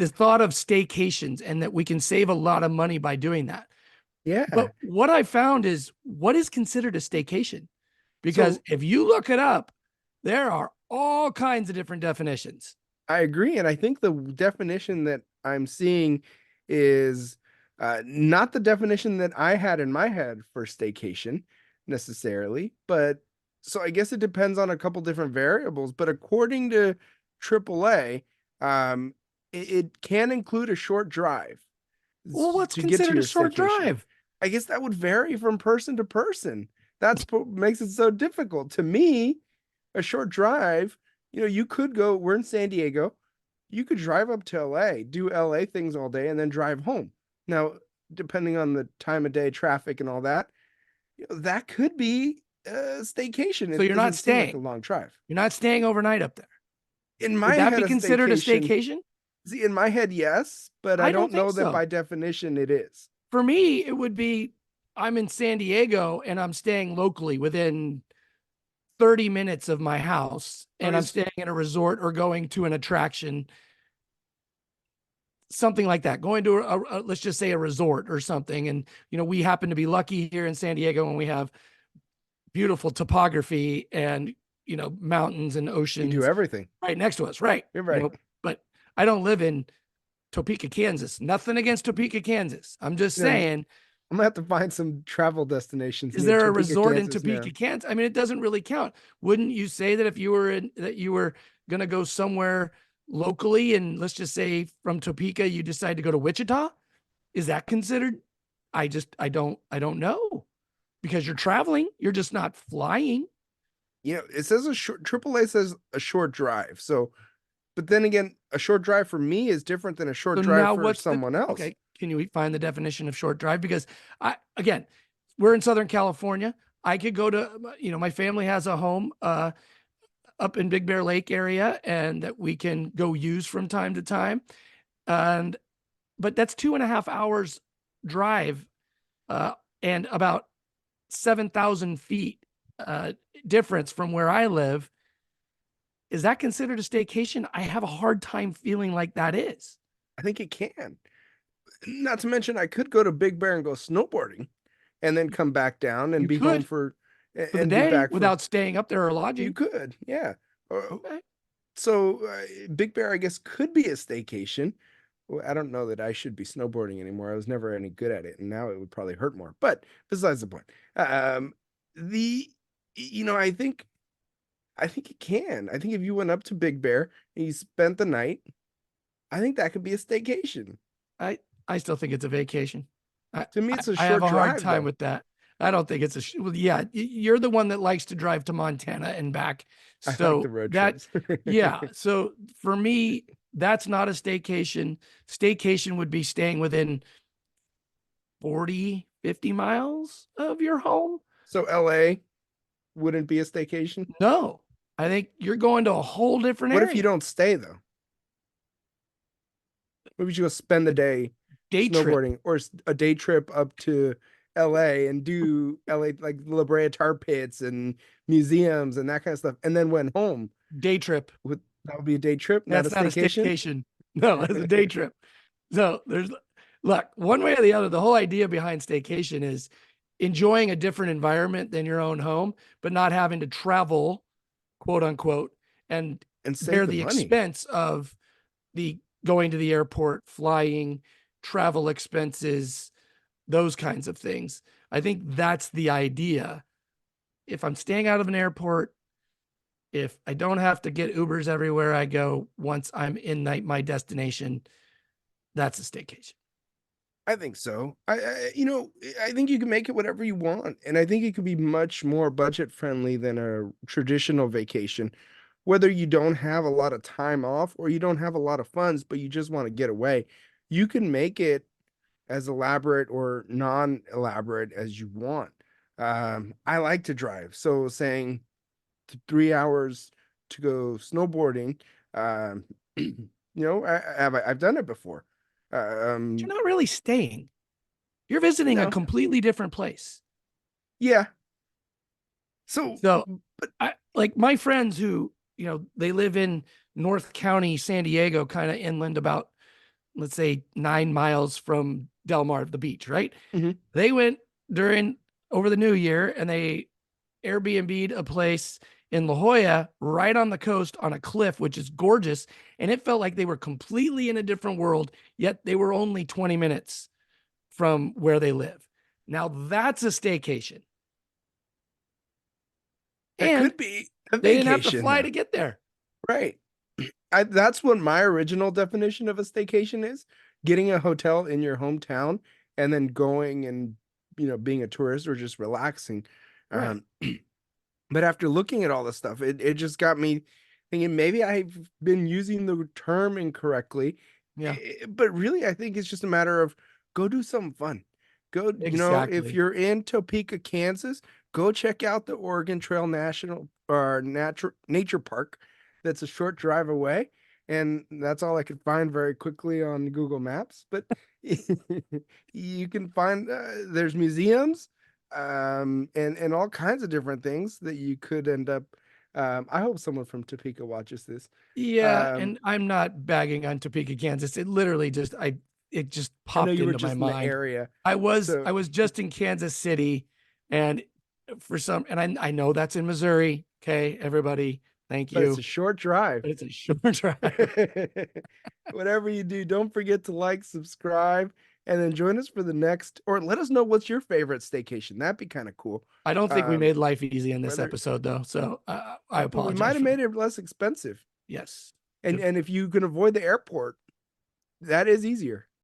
the thought of staycations and that we can save a lot of money by doing that. Yeah. But what I found is what is considered a staycation? Because So if you look it up, there are all kinds of different definitions. I agree. And I think the definition that I'm seeing is not the definition that I had in my head for staycation necessarily, but so I guess it depends on a couple different variables. But according to AAA, it can include a short drive Well, what's to get to considered a your short staycation. drive? I guess that would vary from person to person. That's what makes it so difficult. To me, a short drive, you could go, we're in San Diego. You could drive up to LA, do LA things all day, and then drive home. Now, depending on the time of day, traffic, and all that, that could be a staycation. So It you're not doesn't seem like a staying. long drive. You're not staying overnight up there. In Would my that head, be a considered a staycation, staycation? see, in my head, yes, but I I don't don't think know that so. by definition it is. For me, it would be I'm in San Diego and I'm staying locally within 30 minutes of my house and I'm Okay, staying in a resort or going to an attraction, something like that, going to let's just say a resort or something. And, we happen to be lucky here in San Diego and we have beautiful topography and, mountains and you do oceans everything. right next to us. Right. You're right. But I don't live in Topeka, Kansas. Nothing against Topeka, Kansas. I'm just You know, saying, I'm gonna have to find some travel destinations is near there a Topeka, resort in Kansas now. Topeka, Kansas? I mean, it doesn't really count. Wouldn't you say that if you were that you were going to go somewhere locally and let's just say from Topeka, you decide to go to Wichita? Is that considered? I don't know because you're traveling. You're just not flying. It says a short AAA says a short drive. So, but then again, a short drive for me is different than a short So drive now for what's the someone else. okay? Can you find the definition of short drive? Because again, we're in Southern California. I could go to, my family has a home up in Big Bear Lake area and that we can go use from time to time. And, but that's 2.5 hours drive uh, and about 7,000 feet difference from where I live. Is that considered a staycation? I have a hard time feeling like that is. I think it can. Not to mention, I could go to Big Bear and go snowboarding, and then come back down and You be home could for, for the and be day back for. without staying up there or You lodging. could, yeah. Okay. So Big Bear, I guess, could be a staycation. Well, I don't know that I should be snowboarding anymore. I was never any good at it, and now it would probably hurt more. But besides the point, the I think it can. I think if you went up to Big Bear and you spent the night, I think that could be a staycation. I I still think it's a vacation. I To me, I, it's a I have short a hard drive, time though. with that. I don't think it's well, yeah, you're the one that likes to drive to Montana and back. I like the So road that trips. yeah, so for me that's not a staycation. Staycation would be staying within 40, 50 miles of your home. So LA wouldn't be a staycation. No. I think you're going to a whole different What if you area. don't stay though? Maybe you go spend the day Day trip. snowboarding or a day trip up to LA and do LA like La Brea tar pits and museums and that kind of stuff, and then went home. Day trip. With that would be a day trip, not a That's not a staycation. staycation. No, it's a day trip. So look, one way or the other, the whole idea behind staycation is enjoying a different environment than your own home, but not having to travel, quote unquote, and And save bear the the money. expense of the going to the airport, flying, travel expenses, those kinds of things. I think that's the idea. If I'm staying out of an airport, if I don't have to get Ubers everywhere I go once I'm in my destination, that's a staycation. I think so. I think you can make it whatever you want, and I think it could be much more budget friendly than a traditional vacation. Whether you don't have a lot of time off or you don't have a lot of funds, but you just want to get away, you can make it as elaborate or non-elaborate as you want. I like to drive, so saying 3 hours to go snowboarding, I've done it before. But you're Um, not really staying. You're visiting a no, completely different place. yeah. So, So I like my friends who, they live in North County, San Diego, kind of inland about let's say 9 miles from Del Mar, the beach, right? Mhm. They went during over the new year and they Airbnb'd a place in La Jolla right on the coast on a cliff, which is gorgeous. And it felt like they were completely in a different world, yet they were only 20 minutes from where they live. Now that's a staycation. That And could be a they didn't have to vacation fly though. to get there. Right. That's what my original definition of a staycation is: getting a hotel in your hometown and then going and, being a tourist or just relaxing. Right. Um, but after looking at all this stuff, it just got me thinking maybe I've been using the term incorrectly. Yeah. But really, I think it's just a matter of go do something fun. Go, if Exactly. you're in Topeka, Kansas, go check out the Oregon Trail National or Nature Park. That's a short drive away. And that's all I could find very quickly on Google Maps. But you can find there's museums, and all kinds of different things that you could end up. I hope someone from Topeka watches this. Yeah, Um, and I'm not bagging on Topeka, Kansas. It literally just it just I know popped you were into my just in the mind. area, I was so I was just in Kansas City and I know that's in Missouri. Okay, everybody, thank but it's a you. short drive. But it's a short drive. Whatever you do, don't forget to like, subscribe, and then join us for the next, or let us know what's your favorite staycation. That'd be kind of cool. I don't think we Um, made life easy in this whether episode though, so I we apologize might have for made that. it less expensive, Yes. and if you can avoid the airport, that is easier.